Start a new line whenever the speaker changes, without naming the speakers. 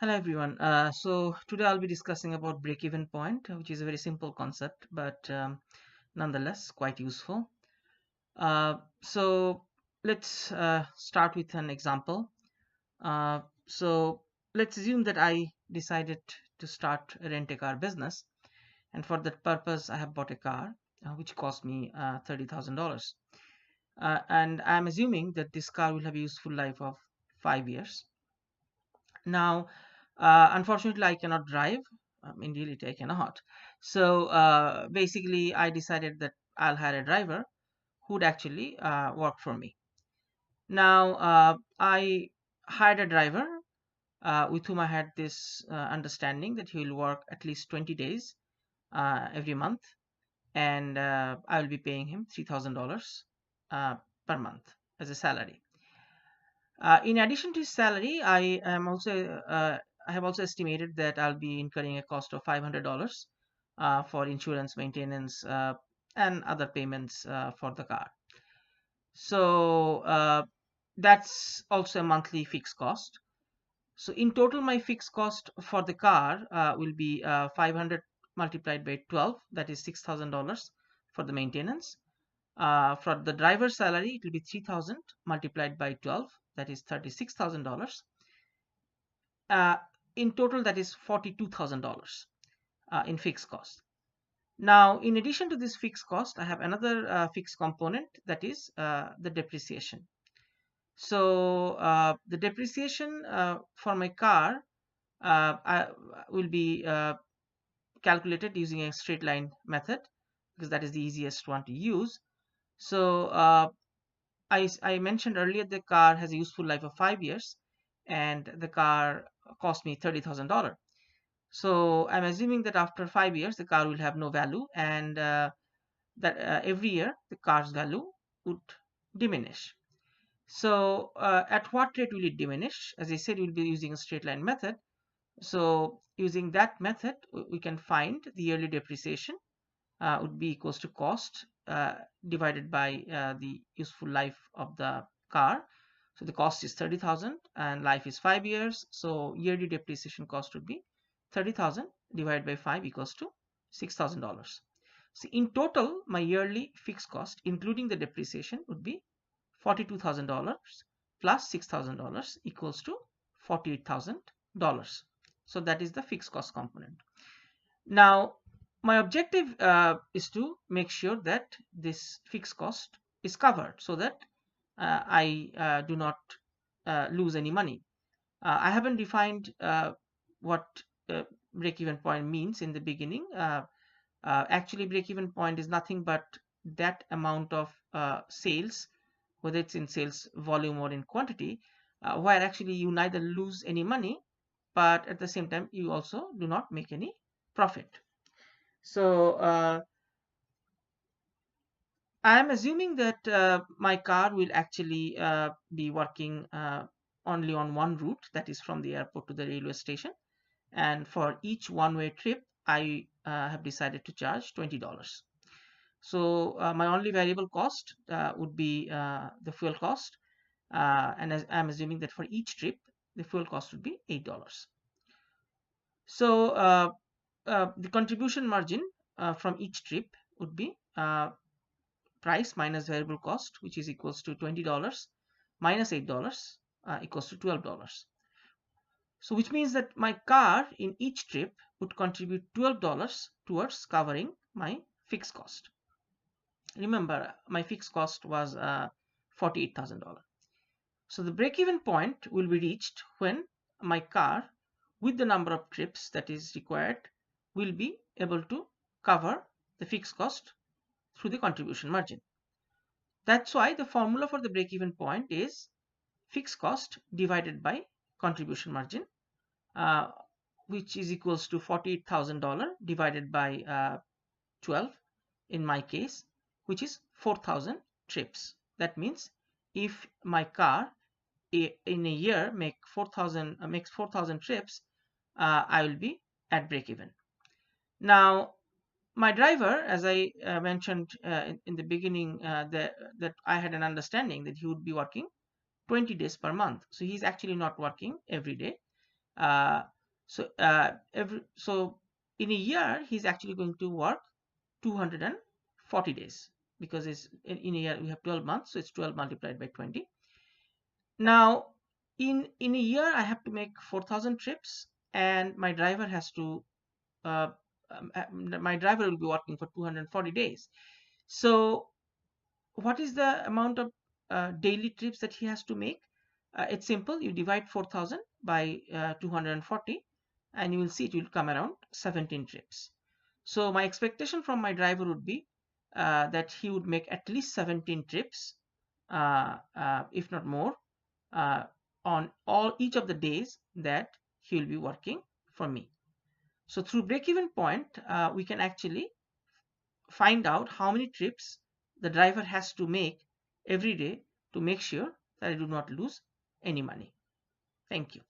Hello everyone. So today I'll be discussing about break-even point, which is a very simple concept, but nonetheless quite useful. So let's start with an example. So let's assume that I decided to start a rent-a-car business, and for that purpose I have bought a car which cost me $30,000. And I'm assuming that this car will have a useful life of 5 years. Now, unfortunately, I cannot drive. In reality, I cannot. So basically, I decided that I'll hire a driver who would actually work for me. Now, I hired a driver with whom I had this understanding that he will work at least 20 days every month, and I will be paying him $3,000 per month as a salary. In addition to his salary, I have also estimated that I'll be incurring a cost of $500 for insurance, maintenance, and other payments for the car. So that's also a monthly fixed cost. So in total, my fixed cost for the car will be 500 multiplied by 12, that is $6,000 for the maintenance. For the driver's salary, it will be 3,000 multiplied by 12, that is $36,000. Uh, in total, that is $42,000 in fixed cost. Now, in addition to this fixed cost, I have another fixed component, that is the depreciation. So the depreciation for my car will be calculated using a straight line method, because that is the easiest one to use. So I mentioned earlier the car has a useful life of 5 years, and the car cost me $30,000. So I'm assuming that after 5 years the car will have no value, and that every year the car's value would diminish. So at what rate will it diminish? As I said, we'll be using a straight line method. So using that method, we can find the yearly depreciation would be equals to cost divided by the useful life of the car. So the cost is 30,000 and life is 5 years. So yearly depreciation cost would be 30,000 divided by 5 equals to $6,000. So in total, my yearly fixed cost, including the depreciation, would be $42,000 plus $6,000 equals to $48,000. So that is the fixed cost component. Now, my objective is to make sure that this fixed cost is covered, so that I do not lose any money. I haven't defined what break-even point means in the beginning. Actually, break-even point is nothing but that amount of sales, whether it's in sales volume or in quantity, where actually you neither lose any money, but at the same time you also do not make any profit. So I'm assuming that my car will actually be working only on one route, that is from the airport to the railway station. And for each one-way trip, I have decided to charge $20. So my only variable cost would be the fuel cost. And as I'm assuming that for each trip, the fuel cost would be $8. So the contribution margin from each trip would be price minus variable cost, which is equals to $20 minus $8 equals to $12. So which means that my car in each trip would contribute $12 towards covering my fixed cost. Remember, my fixed cost was $48,000. So the break-even point will be reached when my car, with the number of trips that is required, will be able to cover the fixed cost through the contribution margin. That's why the formula for the break-even point is fixed cost divided by contribution margin, uh, which is equals to $48,000 divided by 12 in my case, which is 4,000 trips. That means if my car in a year makes 4,000 trips, I will be at break even. Now, my driver, as I mentioned in the beginning, that I had an understanding that he would be working 20 days per month. So he's actually not working every day. Uh, so in a year he's actually going to work 240 days, because it's in a year we have 12 months, so it's 12 multiplied by 20. Now in a year I have to make 4,000 trips, and my driver has to uh, my driver will be working for 240 days. So what is the amount of daily trips that he has to make? It's simple. You divide 4,000 by 240, and you will see it will come around 17 trips. So my expectation from my driver would be that he would make at least 17 trips, if not more, uh, on each of the days that he will be working for me. So through break-even point, we can actually find out how many trips the driver has to make every day to make sure that I do not lose any money. Thank you.